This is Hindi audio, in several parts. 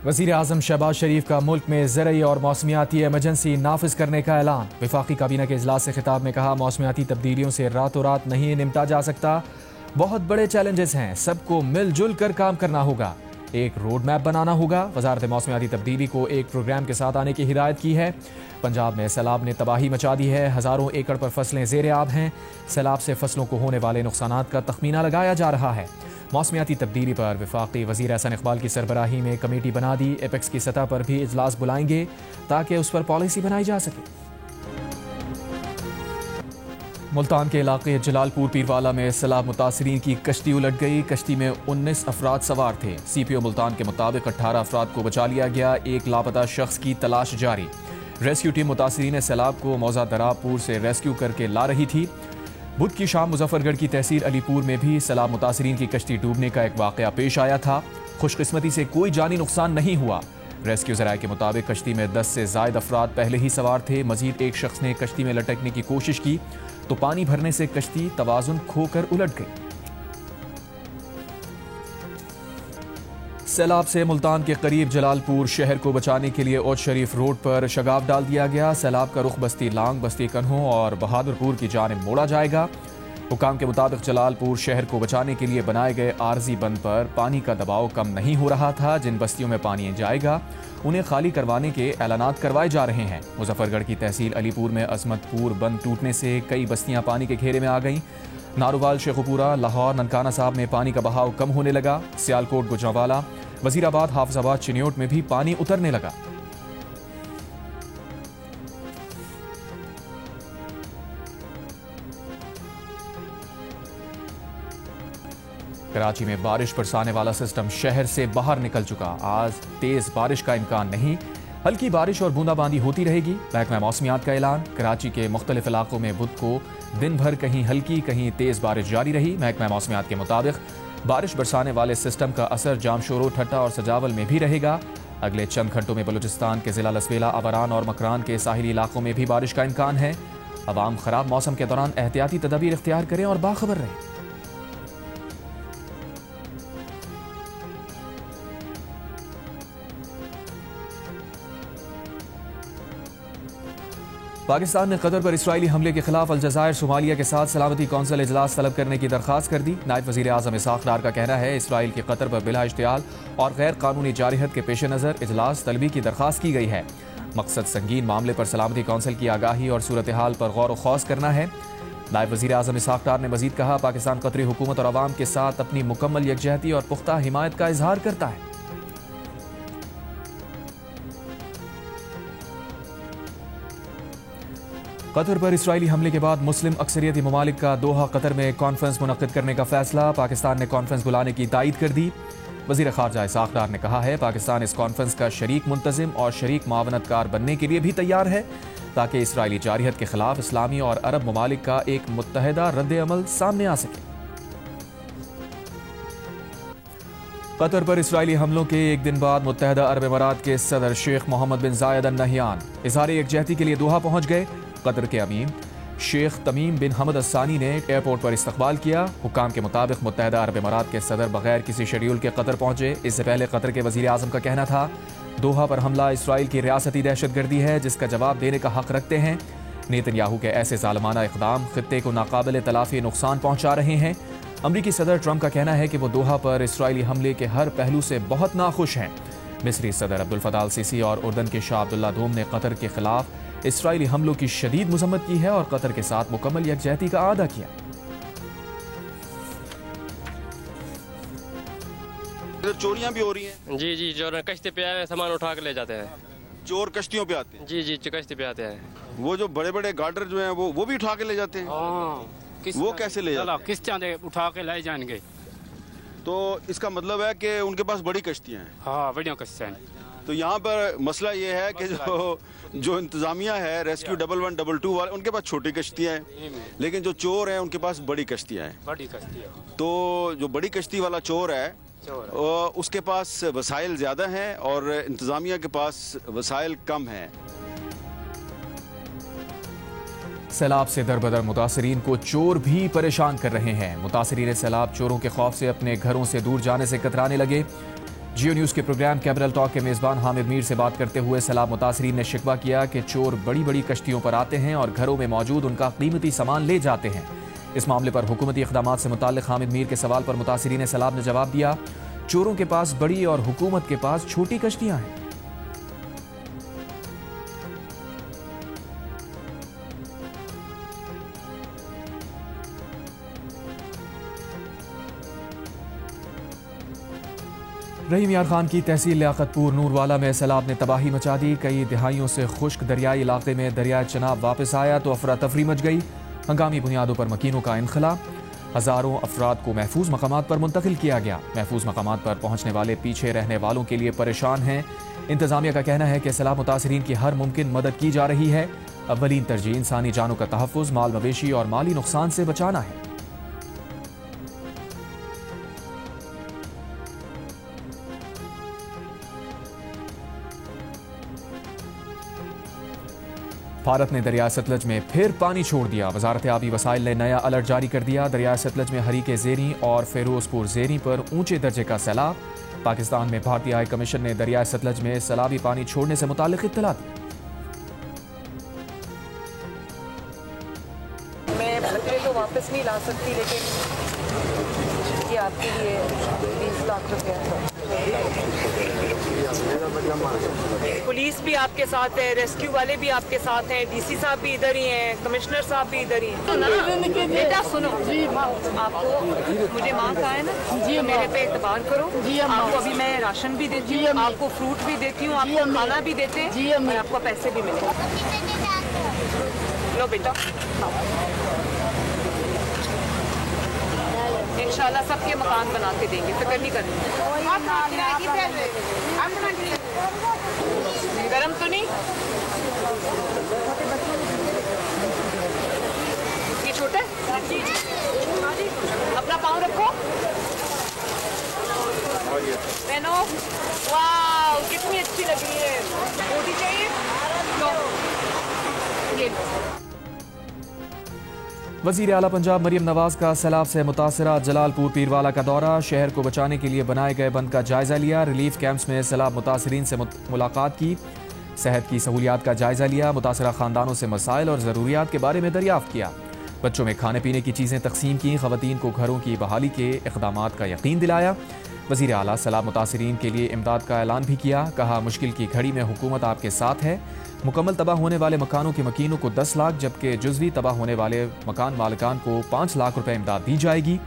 वज़ीर आज़म शहबाज शरीफ का मुल्क में ज़रई और मौसमियाती एमरजेंसी नाफिज करने का ऐलान। वफाकी काबीना के इजलास से खिताब में कहा, मौसमियाती तब्दीलियों से रातों रात नहीं निपटा जा सकता, बहुत बड़े चैलेंजेस हैं, सबको मिलजुल कर काम करना होगा, एक रोड मैप बनाना होगा। वजारत मौसमियाती तब्दीली को एक प्रोग्राम के साथ आने की हिदायत की है। पंजाब में सैलाब ने तबाही मचा दी है, हज़ारों एकड़ पर फसलें ज़ेर आब हैं। सैलाब से फसलों को होने वाले नुकसानात का तखमीना लगाया जा रहा है। मौसमियाती तब्दीली पर वफाकी वज़ीर एहसन इकबाल की सरबराही में कमेटी बना दी। एपेक्स की सतह पर भी इजलास बुलाएंगे ताकि उस पर पॉलिसी बनाई जा सके। मुल्तान के इलाके जलालपुर पीरवाला में सैलाब मुतासरीन की कश्ती उलट गई। कश्ती में 19 अफराद सवार थे। CPO मुल्तान के मुताबिक 18 अफराद को बचा लिया गया। एक लापता शख्स की तलाश जारी। रेस्क्यू टीम मुतासरीन सैलाब को मौजा दरापुर से रेस्क्यू करके ला रही थी। बुध की शाम मुजफ्फरगढ़ की तहसील अलीपुर में भी सैलाब मुतासरीन की कश्ती डूबने का एक वाकया पेश आया था। खुशकिस्मती से कोई जानी नुकसान नहीं हुआ। रेस्क्यू ज़राए के मुताबिक कश्ती में 10 से ज़ायद अफराद पहले ही सवार थे। मजीद एक शख्स ने कश्ती में लटकने की कोशिश की तो पानी भरने से कश्ती तवाजुन खोकर उलट गई। सैलाब से मुल्तान के करीब जलालपुर शहर को बचाने के लिए औद शरीफ रोड पर शगाफ डाल दिया गया। सैलाब का रुख बस्ती लांग, बस्ती कन्हों और बहादुरपुर की जानिब मोड़ा जाएगा। हुकाम के मुताबिक जलालपुर शहर को बचाने के लिए बनाए गए आरजी बंद पर पानी का दबाव कम नहीं हो रहा था। जिन बस्तियों में पानी जाएगा उन्हें खाली करवाने के ऐलानात करवाए जा रहे हैं। मुजफ्फरगढ़ की तहसील अलीपुर में अजमतपुर बंद टूटने से कई बस्तियां पानी के घेरे में आ गईं। नारोवाल, शेखुपुरा, लाहौर, ननकाना साहब में पानी का बहाव कम होने लगा। सियालकोट, गुजरांवाला, वजीराबाद, हाफिजाबाद, चिन्योट में भी पानी उतरने लगा। कराची में बारिश बरसाने वाला सिस्टम शहर से बाहर निकल चुका। आज तेज बारिश का इम्कान नहीं, हल्की बारिश और बूंदाबांदी होती रहेगी। महकमा मौसमियात का ऐलान। कराची के मुख्तलिफ इलाकों में बुध को दिन भर कहीं हल्की कहीं तेज बारिश जारी रही। महकमा मौसमियात के मुताबिक बारिश बरसाने वाले सिस्टम का असर जामशोरो, ठट्टा और सजावल में भी रहेगा। अगले चंद घंटों में बलूचिस्तान के जिला लसबेला, अबरान और मकरान के साहिली इलाकों में भी बारिश का इम्कान है। अवाम खराब मौसम के दौरान एहतियाती तदाबीर इख्तियार करें और बाखबर रहें। पाकिस्तान ने कतर पर इसराइली हमले के खिलाफ अलजज़ायर, सोमालिया के साथ सलामती कौंसिल इजलास तलब करने की दरखास्त कर दी। नायब वज़ीर आज़म इसहाक़ डार का कहना है, इसराइल की कतर पर बिला इश्तियाल और गैर कानूनी जारहत के पेश नज़र इजलास तलबी की दरखास्त की गई है। मकसद संगीन मामले पर सलामती कौंसिल की आगाही और सूरत हाल पर गौर व खौस करना है। नायब वज़ीर आज़म इसहाक़ डार ने मज़ीद कहा, पाकिस्तान कतरी हुकूमत और अवाम के साथ अपनी मुकम्मल यकजहती और पुख्ता हिमायत का इजहार करता है। कतर पर इसराइली हमले के बाद मुस्लिम अक्सरियती ममालिक का दोहा कतर में कॉन्फ्रेंस मुनक्किद करने का फैसला। पाकिस्तान ने कॉन्फ्रेंस बुलाने की तायद कर दी। वज़ीर ख़ारजा इसहाक़ डार ने कहा है, पाकिस्तान इस कॉन्फ्रेंस का शरीक मुंतज़िम और शरीक मावनतकार बनने के लिए भी तैयार है ताकि इसराइली जारहत के खिलाफ इस्लामी और अरब ममालिक का एक मुत्तहिदा रद्द अमल सामने आ सके। कतर पर इसराइली हमलों के एक दिन बाद मुत्तहिदा अरब अमारात के सदर शेख मोहम्मद बिन जायद अल नहयान इज़हार यकजहती के लिए दोहा पहुंच गए। कतर के अमीर शेख तमीम बिन हमद अस्सानी ने एयरपोर्ट पर इस्तकबाल किया। हुकाम के मुताबिक मुत्तहिदा अरब अमारात के सदर बगैर किसी शेड्यूल के कतर पहुंचे। इससे पहले कतर के वज़ीर आज़म का कहना था, दोहा पर हमला इसराइल की रियासती दहशतगर्दी है जिसका जवाब देने का हक रखते हैं। नेतन्याहू के ऐसे ज़ालिमाना इक़दाम खित्ते को नाकाबिल तलाफ़ी नुकसान पहुंचा रहे हैं। अमरीकी सदर ट्रंप का कहना है कि वो दोहा पर इसराइली हमले के हर पहलू से बहुत नाखुश हैं। मिस्री सदर अब्दुल फताह अल सीसी और उर्दन के शाह अब्दुल्ला दोम ने कतर के खिलाफ इसराइली हमलों की शदीद मजम्मत की है और कतर के साथ मुकम्मल यकजहती का आदा किया। चोरियां भी हो रही हैं। जी जी, चोर कश्ती पे आए सामान उठा के ले जाते हैं। चोर कश्तियों पे आते हैं। जी जी, कश्ती पे आते हैं। वो जो बड़े बड़े गार्डर जो हैं वो भी उठा के ले जाते हैं। वो कैसे ले जाते हैं? किस्तियां उठा के ले जाएंगे। तो इसका मतलब है कि उनके पास बड़ी कश्तियां हैं। हाँ, बढ़िया कश्तियां। तो यहाँ पर मसला ये है कि जो इंतजामिया है रेस्क्यू 1112 वाले, उनके पास छोटी कश्तियाँ हैं, लेकिन जो चोर हैं उनके पास बड़ी कश्तियाँ हैं। बड़ी कश्तियाँ। तो जो बड़ी कश्ती वाला चोर है उसके पास वसाइल ज़्यादा हैं और इंतजामिया के पास वसाइल कम हैं। सैलाब से दरबदर मुतासरीन को चोर भी परेशान कर रहे हैं। मुतासरीन सैलाब चोरों के खौफ से अपने घरों से दूर जाने से कतराने लगे। जियो न्यूज़ के प्रोग्राम कैमरल टॉक के मेज़बान हामिद मीर से बात करते हुए सैलाब मुतासरीन ने शिकवा किया कि चोर बड़ी बड़ी कश्तियों पर आते हैं और घरों में मौजूद उनका कीमती सामान ले जाते हैं। इस मामले पर हुकूमती इक़दामात से मुताल्लिक़ हामिद मीर के सवाल पर मुतासरीन सैलाब ने जवाब दिया, चोरों के पास बड़ी और हुकूमत के पास छोटी कश्तियां हैं। रहीम यार खान की तहसील लियाकतपुर नूरवाला में सैलाब ने तबाही मचा दी। कई दिहाइयों से खुश्क दरियाई इलाके में दरिया चनाब वापस आया तो अफरा तफरी मच गई। हंगामी बुनियादों पर मकीनों का इनखला। हज़ारों अफराद को महफूज मकामात पर मुंतकिल किया गया। महफूज मकामात पर पहुंचने वाले पीछे रहने वालों के लिए परेशान हैं। इंतजामिया का कहना है कि सैलाब मुतासरीन की हर मुमकिन मदद की जा रही है। अव्वलीन तरजीह इंसानी जानों का तहफ़्फ़ुज़, माल मवेशी और माली नुकसान से बचाना है। भारत ने दरिया सतलज में फिर पानी छोड़ दिया। वजारत आबी वसाइल ने नया अलर्ट जारी कर दिया। दरिया सतलज में हरीके ज़ेरी और फिरोजपुर ज़ेरी पर ऊंचे दर्जे का सैलाब। पाकिस्तान में भारतीय हाई कमीशन ने दरिया सतलज में सैलाबी पानी छोड़ने से मुताल्लिक़ इत्तला दी। मैं बकरे तो वापस नहीं ला सकती, लेकिन ये आपके लिए 20 लाख रुपये। पुलिस भी आपके साथ है, रेस्क्यू वाले भी आपके साथ हैं, डीसी साहब भी इधर ही हैं, कमिश्नर साहब भी इधर ही हैं। बेटा सुनो, आपको मुझे माँ कहा है ना जी, मेरे पे एतबार करो। आपको अभी मैं राशन भी देती हूँ, आपको फ्रूट भी देती हूँ, आपको खाना भी देते हैं और आपको पैसे भी मिलेंगे। लो बेटा, इंशाल्लाह सबके मकान बना के देंगे, फिक्र नहीं करनी। गरम तो नहीं? ये छोटा है? अपना पाँव रखो। बहनों, वाह कितनी अच्छी लग रही है। रोटी चाहिए? लो, ये वज़ीर आला पंजाब मरियम नवाज का सैलाब से मुतासरा जलालपुर पीरवाला का दौरा। शहर को बचाने के लिए बनाए गए बंद का जायजा लिया। रिलीफ कैंप्स में सैलाब मुतासरीन से मुलाकात की। सेहत की सहूलियात का जायजा लिया। मुतासरा खानदानों से मसाइल और ज़रूरियात के बारे में दरियाफ्त किया। बच्चों में खाने पीने की चीज़ें तकसीम की। ख़वातीन को घरों की बहाली के इक़दामात का यकीन दिलाया। वज़ीर आला सैलाब मुतासरीन के लिए इमदाद का ऐलान भी किया। कहा, मुश्किल की घड़ी में हुकूमत आपके साथ है। मुकम्मल तबाह होने वाले मकानों के मकीनों को 10 लाख जबकि जुज़वी तबाह होने वाले मकान मालिकान को 5 लाख रुपए इमदाद दी जाएगी।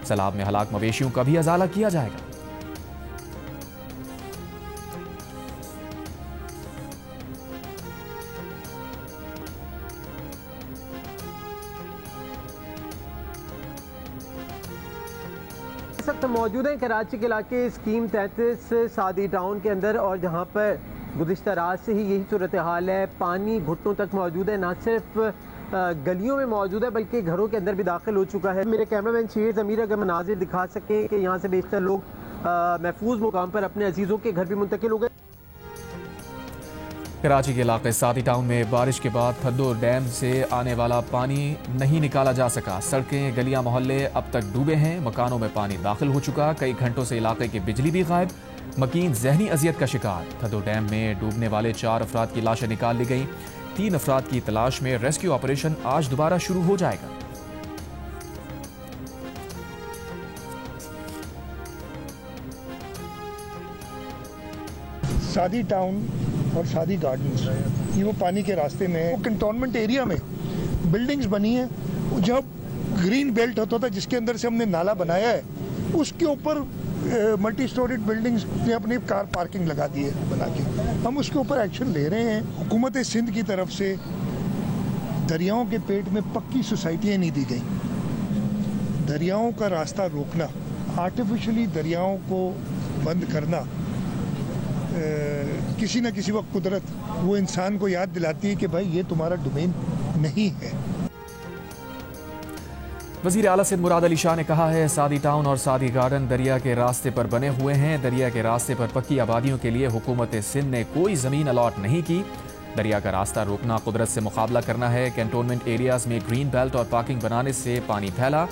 सैलाब में हलाक मवेशियों का भी अजाला किया जाएगा। इस वक्त मौजूद है कराची के इलाके स्कीम 33 सादी टाउन के अंदर, और जहाँ पर गुज़िश्ता रात से ही यही सूरत हाल है। पानी घुटनों तक मौजूद है, ना सिर्फ गलियों में मौजूद है बल्कि घरों के अंदर भी दाखिल हो चुका है। मेरे कैमरामैन शेर ज़मीर अगर मनाजिर दिखा सकें कि यहाँ से बेशतर लोग महफूज मुकाम पर अपने अजीज़ों के घर भी मुंतकिल हो गए। कराची के इलाके सादी टाउन में बारिश के बाद थद्दो डैम से आने वाला पानी नहीं निकाला जा सका। सड़कें, गलियां, मोहल्ले अब तक डूबे हैं। मकानों में पानी दाखिल हो चुका। कई घंटों से इलाके की बिजली भी गायब। मकीन जहनी अजियत का शिकार। थद्दो डैम में डूबने वाले 4 अफराद की लाशें निकाल ली गई। 3 अफराद की तलाश में रेस्क्यू ऑपरेशन आज दोबारा शुरू हो जाएगा। सादी टाउन और सादी गार्डन्स ये वो पानी के रास्ते में है। वो कंटोनमेंट एरिया में बिल्डिंग्स बनी है। जब ग्रीन बेल्ट होता था जिसके अंदर से हमने नाला बनाया है, उसके ऊपर मल्टी स्टोरीड बिल्डिंग्स ने अपनी कार पार्किंग लगा दी है बना के। हम उसके ऊपर एक्शन ले रहे हैं। हुकूमत सिंध की तरफ से दरियाओं के पेट में पक्की सोसाइटियाँ नहीं दी गई। दरियाओं का रास्ता रोकना, आर्टिफिशियली दरियाओं को बंद करना, किसी न किसी वक्त कुदरत वो इंसान को याद दिलाती है कि भाई ये तुम्हारा डोमेन नहीं है। वज़ीर आला सिंध मुराद अली शाह ने कहा है, सादी टाउन और सादी गार्डन दरिया के रास्ते पर बने हुए हैं। दरिया के रास्ते पर पक्की आबादियों के लिए हुकूमत सिंध ने कोई ज़मीन अलॉट नहीं की। दरिया का रास्ता रोकना कुदरत से मुकाबला करना है। कैंटोनमेंट एरियाज में ग्रीन बेल्ट और पार्किंग बनाने से पानी फैला।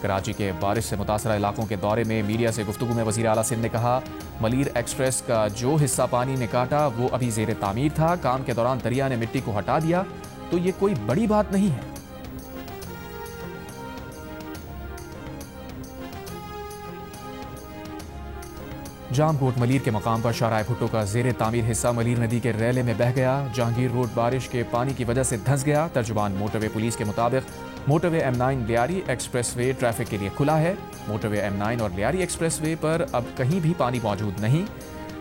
कराची के बारिश से मुतासरा इलाकों के दौरे में मीडिया से गुफ्तगू में वज़ीर आला सिंध ने कहा, मलीर एक्सप्रेस का जो हिस्सा पानी ने काटा वो अभी ज़ेर तामीर था। काम के दौरान दरिया ने मिट्टी को हटा दिया तो ये कोई बड़ी बात नहीं है। जामकोट मलीर के मकाम पर शाहराह भुट्टो का ज़ेर तामीर हिस्सा मलीर नदी के रैले में बह गया। जहांगीर रोड बारिश के पानी की वजह से धंस गया। तर्जुमान मोटरवे पुलिस के मुताबिक motorway M9 Lyari expressway traffic के लिए खुला है। मोटरवे M9 और लियारी एक्सप्रेसवे पर अब कहीं भी पानी मौजूद नहीं।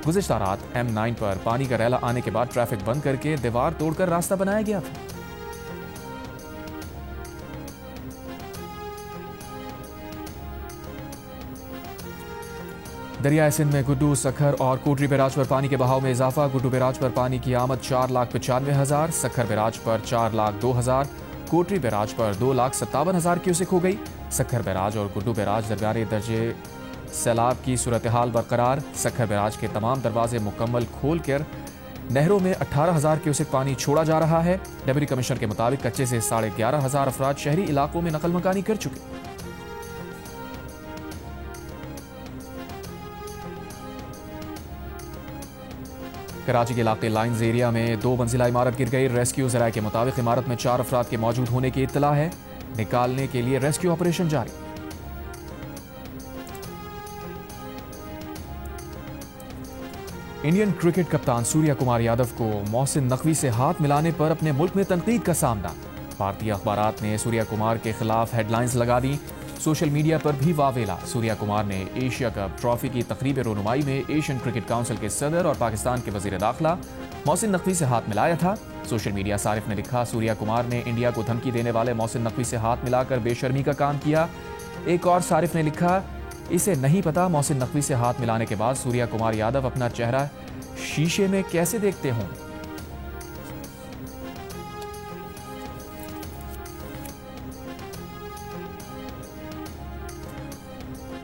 गुज़िश्ता रात M9 पर पानी का रैला आने के बाद ट्रैफिक बंद करके दीवार तोड़कर रास्ता बनाया गया था। दरियाए सिंध में गुड्डू, सखर और कोटरी बैराज पर पानी के बहाव में इजाफा। गुड्डू बैराज पर पानी की आमद 4,95,000, सखर बैराज पर 4,02,000, कोटरी बैराज पर 2,57,000 क्यूसेक हो गई। सखर बैराज और गुड्डू बैराज दरमियाने दर्जे सैलाब की सूरत हाल बरकरार। सखर बैराज के तमाम दरवाजे मुकम्मल खोल कर नहरों में 18,000 क्यूसेक पानी छोड़ा जा रहा है। डिप्टी कमिश्नर के मुताबिक कच्चे से 11,500 अफराद शहरी इलाकों में नकल मकानी कर चुके। कराची के इलाके लाइन्स एरिया में 2 मंजिला इमारत गिर गई। रेस्क्यू ज़राए के मुताबिक इमारत में 4 अफराद के मौजूद होने की इत्तला है। निकालने के लिए रेस्क्यू ऑपरेशन जारी। इंडियन क्रिकेट कप्तान सूर्या कुमार यादव को मोहसिन नकवी से हाथ मिलाने पर अपने मुल्क में तनकीद का सामना। भारतीय अखबारात ने सूर्या कुमार के खिलाफ हेडलाइंस लगा दी। सोशल मीडिया पर भी वावेला। सूर्या कुमार ने एशिया कप ट्रॉफी की तकरीब रोनुमाई में एशियन क्रिकेट काउंसिल के सदर और पाकिस्तान के वजीर दाखिला मोहसिन नकवी से हाथ मिलाया था। सोशल मीडिया सारिफ ने लिखा, सूर्या कुमार ने इंडिया को धमकी देने वाले मोहसिन नकवी से हाथ मिलाकर बेशर्मी का काम किया। एक और सारिफ ने लिखा, इसे नहीं पता मोहसिन नकवी से हाथ मिलाने के बाद सूर्या कुमार यादव अपना चेहरा शीशे में कैसे देखते हों।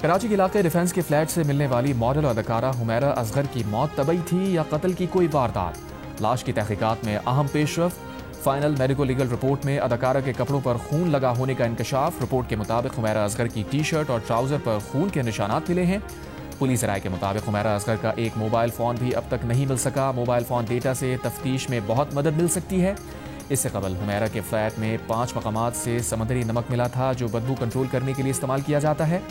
कराची के इलाके डिफेंस के फ्लैट से मिलने वाली मॉडल अदाकारा हुमैरा असगर की मौत तबई थी या कत्ल की कोई वारदात। लाश की तहकीकात में अहम पेशरफ। फाइनल मेडिको लीगल रिपोर्ट में अदाकारा के कपड़ों पर खून लगा होने का इंकशाफ। रिपोर्ट के मुताबिक हुमैरा असगर की टी-शर्ट और ट्राउजर पर खून के निशानात मिले हैं। पुलिस राय के मुताबिक हुमैरा असगर का एक मोबाइल फ़ोन भी अब तक नहीं मिल सका। मोबाइल फ़ोन डेटा से तफ्तीश में बहुत मदद मिल सकती है। इससे कबल हुमैरा के फ्लैट में 5 मकामात से समंदरी नमक मिला था जो बदबू कंट्रोल करने के लिए इस्तेमाल किया जाता है।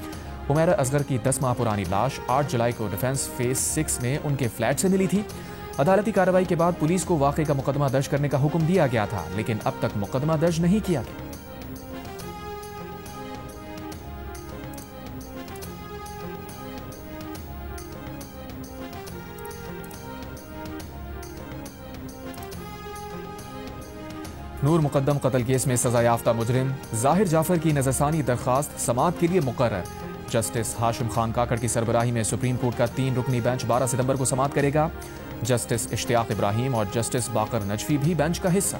हुमैरा असगर की 10 माह पुरानी लाश 8 जुलाई को डिफेंस फेज 6 में उनके फ्लैट से मिली थी। अदालती कार्रवाई के बाद पुलिस को वाक़े का मुकदमा दर्ज करने का हुक्म दिया गया था, लेकिन अब तक मुकदमा दर्ज नहीं किया गया। नूर मुकद्दम कत्ल केस में सजा याफ्ता मुजरिम जाहिर जाफर की नजरसानी दरखास्त समाअत के लिए मुकर्रर। जस्टिस हाशिम खान काकड़ की सरबराही में सुप्रीम कोर्ट का 3 रुकनी बेंच 12 सितंबर को समाअत करेगा। जस्टिस इश्तियाक इब्राहिम और जस्टिस बाकर नजफी भी बेंच का हिस्सा।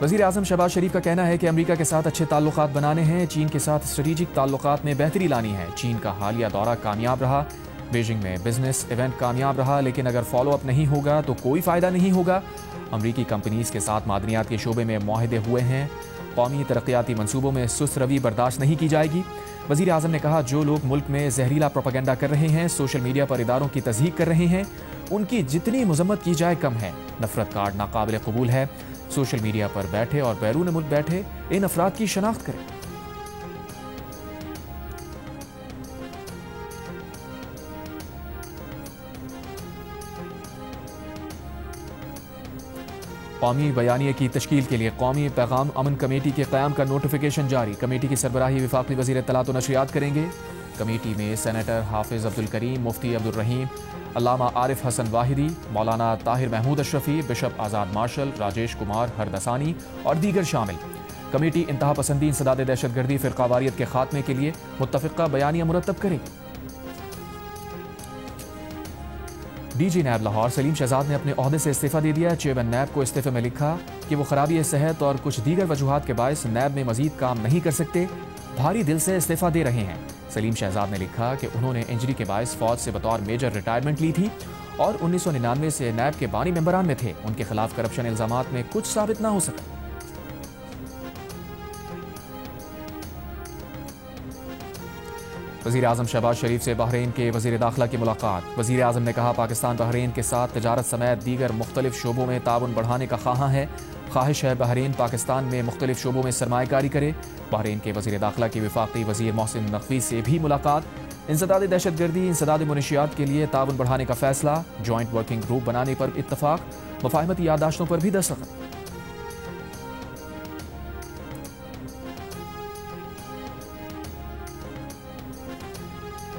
वज़ीर आज़म शहबाज शरीफ का कहना है कि अमेरिका के साथ अच्छे ताल्लुकात बनाने हैं। चीन के साथ स्ट्रेटेजिक ताल्लुकात में बेहतरी लानी है। चीन का हालिया दौरा कामयाब रहा। बीजिंग में बिजनेस इवेंट कामयाब रहा, लेकिन अगर फॉलो अप नहीं होगा तो कोई फ़ायदा नहीं होगा। अमरीकी कंपनीज के साथ मादनियात के शोबे में मुआहदे हुए हैं। कौमी तरक्याती मंसूबों में सुस्त रवि बर्दाश्त नहीं की जाएगी। वज़ीर आज़म ने कहा, जो लोग मुल्क में जहरीला प्रोपेगेंडा कर रहे हैं, सोशल मीडिया पर इदारों की तज़हीक कर रहे हैं, उनकी जितनी मजम्मत की जाए कम है। नफरत कार्ड नाकाबिल कबूल है। सोशल मीडिया पर बैठे और बैरून मुल्क बैठे इन अफराद की शनाख्त करें। कौमी बयानिए की तश्कील के लिए कौमी पैगाम अमन कमेटी के क़याम का नोटिफिकेशन जारी। कमेटी की सरबराही वफाकी वज़ीर इत्तलात व नशरियात करेंगे। कमेटी में सेनेटर हाफिज़ अब्दुल करीम, मुफ्ती अब्दुल रहीम, अल्लामा आरिफ हसन वाहिदी, मौलाना ताहिर महमूद अशरफी, बिशप आज़ाद मार्शल, राजेश कुमार हरदसानी और दीगर शामिल। कमेटी इंतहा पसंदी, इंसदाद दहशतगर्दी, फ़िरकावारियत के खात्मे के लिए मुत्तफ़िक़ा बयानिया मुरतब करेगी। डीजी नैब लाहौर सलीम शहजाद ने अपने ओहदे से इस्तीफ़ा दे दिया। चेयरमैन नैब को इस्तीफ़े में लिखा कि वो खराबी सेहत और कुछ दीगर वजूहात के बायस नैब में मजीद काम नहीं कर सकते, भारी दिल से इस्तीफ़ा दे रहे हैं। सलीम शहजाद ने लिखा कि उन्होंने इंजरी के बायस फौज से बतौर मेजर रिटायरमेंट ली थी और 1999 से नैब के बानी मेंबरान में थे। उनके खिलाफ करप्शन इल्जामात में कुछ साबित ना हो सका। वज़ीर आज़म शहबाज शरीफ से बहरीन के वज़ीर दाखिला की मुलाकात। वज़ीर आज़म ने कहा, पाकिस्तान बहरीन के साथ तिजारत समेत दीगर मुख्तलिफ शोबों में ताउन बढ़ाने का ख्वाहिश है बहरीन पाकिस्तान में मुख्तलिफ शोबों में सरमायाकारी करे। बहरीन के वज़ीर दाखिला की वफाकी वज़ीर मोहसिन नकवी से भी मुलाकात। इंसदाद दहशतगर्दी, इंसदाद मुनशियात के लिए ताउन बढ़ाने का फैसला। जॉइंट वर्किंग ग्रुप बनाने पर इत्तफाक। मुफाहमती याददाश्तों पर भी दस्तखत।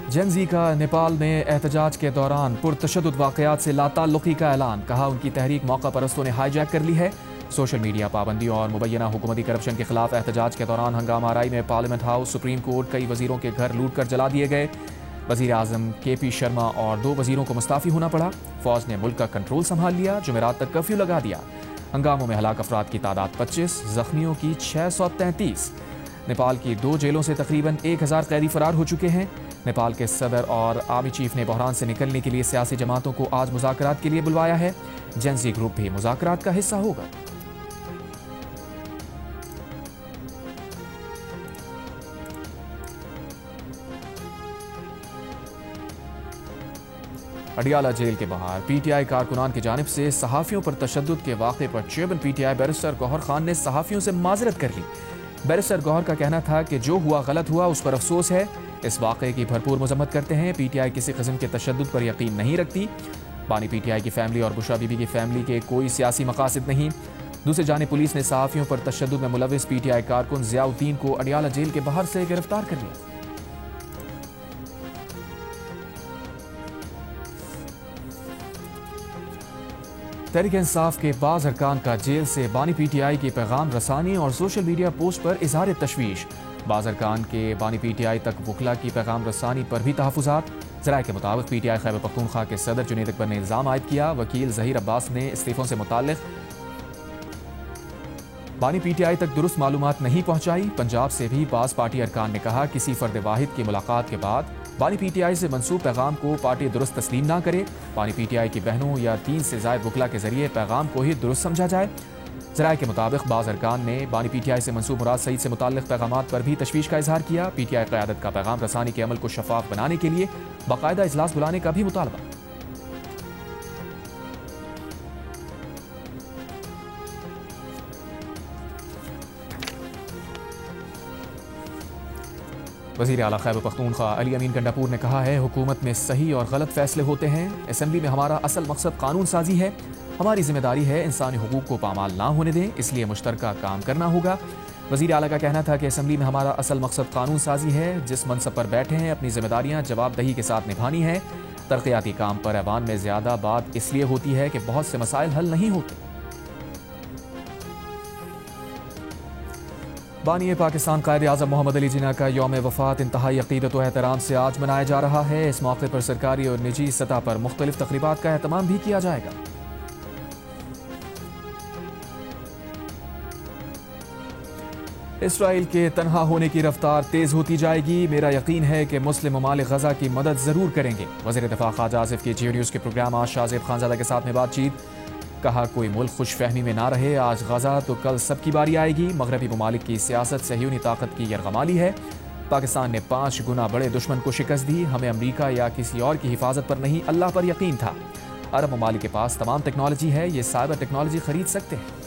जेन-ज़ी का नेपाल में एहतजाज के दौरान पुरतशद्दुद वाक़यात से लाताल्लुक़ी का ऐलान। कहा, उनकी तहरीक मौका परस्तों ने हाईजैक कर ली है। सोशल मीडिया पाबंदी और मुबैना हुकूमती करप्शन के खिलाफ एहतजाज के दौरान हंगामा आराई में पार्लियामेंट हाउस, सुप्रीम कोर्ट, कई वजीरों के घर लूट कर जला दिए गए। वज़ीर आज़म KP शर्मा और 2 वजीरों को मुस्ताफ़ी होना पड़ा। फौज ने मुल्क का कंट्रोल संभाल लिया। जुमेरात तक कर्फ्यू लगा दिया। हंगामों में हलाक अफराद की तादाद 25, जख्मियों की 633। नेपाल की 2 जेलों से तकरीबन 1000 कैदी फरार हो चुके हैं। नेपाल के सदर और आर्मी चीफ ने बहरान से निकलने के लिए सियासी जमातों को आज मुज़ाकरात के लिए बुलवाया है। जेन-ज़ी ग्रुप भी मुज़ाकरात का हिस्सा होगा। अडियाला जेल के बाहर PTI कारकुनान की जानिब से सहाफ़ियों पर तशद्दुद के वाक़े पर chairman PTI barrister Gohar Khan ने सहाफ़ियों से माज़रत कर ली। बैरिस्टर गौहर का कहना था कि जो हुआ गलत हुआ, उस पर अफसोस है। इस वाक़े की भरपूर मजम्मत करते हैं। PTI किसी किस्म के तशद्दुद पर यकीन नहीं रखती। बानी PTI की फैमिली और बुशरा बीबी की फैमिली के कोई सियासी मकासद नहीं। दूसरी जानिब पुलिस ने सहाफ़ियों पर तशद्दुद में मुलविस PTI कारकुन ज़ियाउद्दीन को अडियाला जेल के बाहर से गिरफ्तार कर लिया। तहरीक इंसाफ के बाज़ अरकान का जेल से बानी PTI की पैगाम रसानी और सोशल मीडिया पोस्ट पर इज़हार तशवीश। बाज़ अरकान के बानी PTI तक वकला की पैगाम रसानी पर भी तहफ़्फ़ुज़ात। ज़राए के मुताबिक PTI खैबर पख्तूनख्वा के सदर जुनैद अकबर ने इल्ज़ाम आयद किया। वकील ज़हीर अब्बास ने इस्तीफ़ों से मुताल्लिक़ बानी PTI तक दुरुस्त मालूमात नहीं पहुँचाई। पंजाब से भी बाज़ पार्टी अरकान ने कहा, किसी फ़र्द वाहिद की मुलाकात के बाद बानी PTI से मंसूब पैगाम को पार्टी दुरुस्त तस्लीम ना करे। बानी PTI की बहनों या 3 से ज़ायद वकला के जरिए पैगाम को ही दुरुस्त समझा जाए। ज़राए के मुताबिक बाज़ अरकान ने बानी PTI से मंसूब मुराद सईद से मुताल्लिक़ पैगामात पर भी तशवीश का इजहार किया। PTI क़यादत का पैगाम रसानी के अमल को शफाफ बनाने के लिए बाकायदा इजलास बुलाने का भी मुतालबा। वज़ीर आला खैबर पख्तूनख्वा अली अमीन गंडापुर ने कहा है, हुकूमत में सही और गलत फैसले होते हैं। असेंबली में हमारा असल मकसद कानून साजी है। हमारी जिम्मेदारी है इंसानी हुकूक को पामाल ना होने दें, इसलिए मुश्तरका काम करना होगा। वज़ीर आला का कहना था कि असेंबली में हमारा असल मकसद कानून साजी है। जिस मनसब पर बैठे हैं, अपनी जिम्मेदारियाँ जवाबदही के साथ निभानी है। तरक्याती काम पर ऐवान में ज़्यादा बात इसलिए होती है कि बहुत से मसाइल हल नहीं होते। बानी पाकिस्तान कायद आज़म मोहम्मद अली जिन्ना का यौम वफ़ात इंतहाई अक़ीदत व एहतराम से आज मनाया जा रहा है। इस मौके पर सरकारी और निजी सतह पर मुख्तलिफ तक़रीबात का एहतमाम भी किया जाएगा। इसराइल के तनहा होने की रफ्तार तेज़ होती जाएगी। मेरा यकीन है कि मुस्लिम ममालिक गज़ा की मदद ज़रूर करेंगे। वज़ीर दिफ़ा ख्वाजा आसिफ की जियो न्यूज़ के प्रोग्राम आज शाहज़ेब खानज़ादा के साथ में बातचीत। कहा, कोई मुल्क खुश फहमी में ना रहे। आज गजा तो कल सबकी बारी आएगी। मगरबी ममालिक की सियासत सहयूनी ताकत की यरगमाली है। पाकिस्तान ने 5 गुना बड़े दुश्मन को शिकस्त दी। हमें अमरीका या किसी और की हिफाजत पर नहीं, अल्लाह पर यकीन था। अरब ममालिक के पास तमाम टेक्नोलॉजी है, ये साइबर टेक्नोलॉजी खरीद सकते हैं।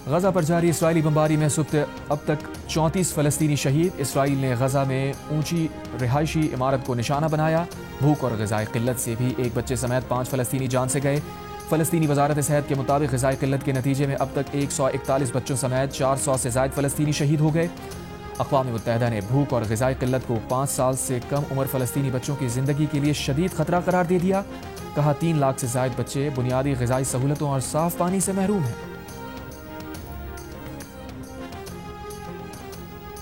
गजा पर जारी इसराइली बमबारी में अब तक 34 फ़लस्तीनी शहीद। इसराइल ने गजा में ऊंची रिहायशी इमारत को निशाना बनाया। भूख और ग़िज़ाई क़िल्लत से भी एक बच्चे समेत 5 फ़लस्तीनी जान से गए। फ़लस्तीनी वज़ारत सेहत के मुताबिक ग़िज़ाई क़िल्लत के नतीजे में अब तक 141 बच्चों समेत 400 से ज़ायद फ़लस्तीनी शहीद हो गए। अक़वाम मुत्तहिदा ने भूख और ग़िज़ाई क़िल्लत को 5 साल से कम उम्र फ़लस्तीनी बच्चों की ज़िंदगी के लिए शदीद ख़तरा करार दे दिया। कहा, 3 लाख से ज़ायद बच्चे बुनियादी ग़िज़ाई सहूलतों और साफ़ पानी से महरूम हैं।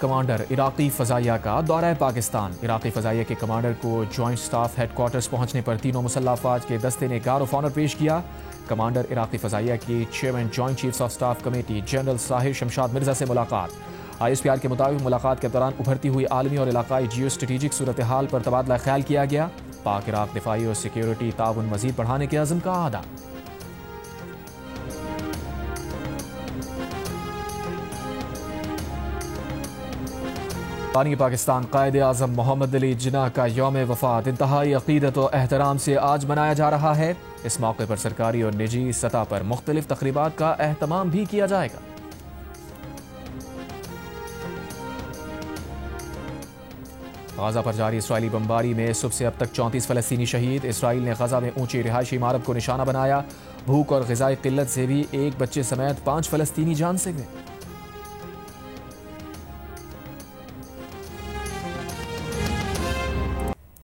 कमांडर इराकी फ़ज़ाइया का दौरा पाकिस्तान। इराकी फ़ज़ाइया के कमांडर को जॉइंट स्टाफ हेडक्वार्टर्स पहुंचने पर तीनों मुसल्लह अफ़वाज के दस्ते ने गार्ड ऑफ ऑनर पेश किया। कमांडर इराकी फ़ज़ाइया की chairman joint chiefs of staff committee general Sahir Shamshad Mirza से मुलाकात। ISPR के मुताबिक मुलाकात के दौरान उभरती हुई आलमी और इलाकाई जियो स्ट्रेटेजिक सूरत हाल पर तबादला ख्याल किया गया। पाक इराक दिफाई और सिक्योरिटी ताउन मजीद बढ़ाने के अज़्म का आदा। बानी पाकिस्तान कायदे आज़म मोहम्मद अली जिन्ना का यौम वफ़ात इंतहाई अक़ीदत और एहतराम से आज मनाया जा रहा है। इस मौके पर सरकारी और निजी सतह पर मुख्तलिफ तक़रीबात का एहतमाम भी किया जाएगा। गाज़ा पर जारी इसराइली बमबारी में सुबह से अब तक 34 फ़लस्तीनी शहीद। इसराइल ने गाज़ा में ऊंची रिहायशी इमारत को निशाना बनाया। भूख और ग़िज़ाई क़िल्लत से भी एक बच्चे समेत 5 फ़लस्तीनी जान से गए।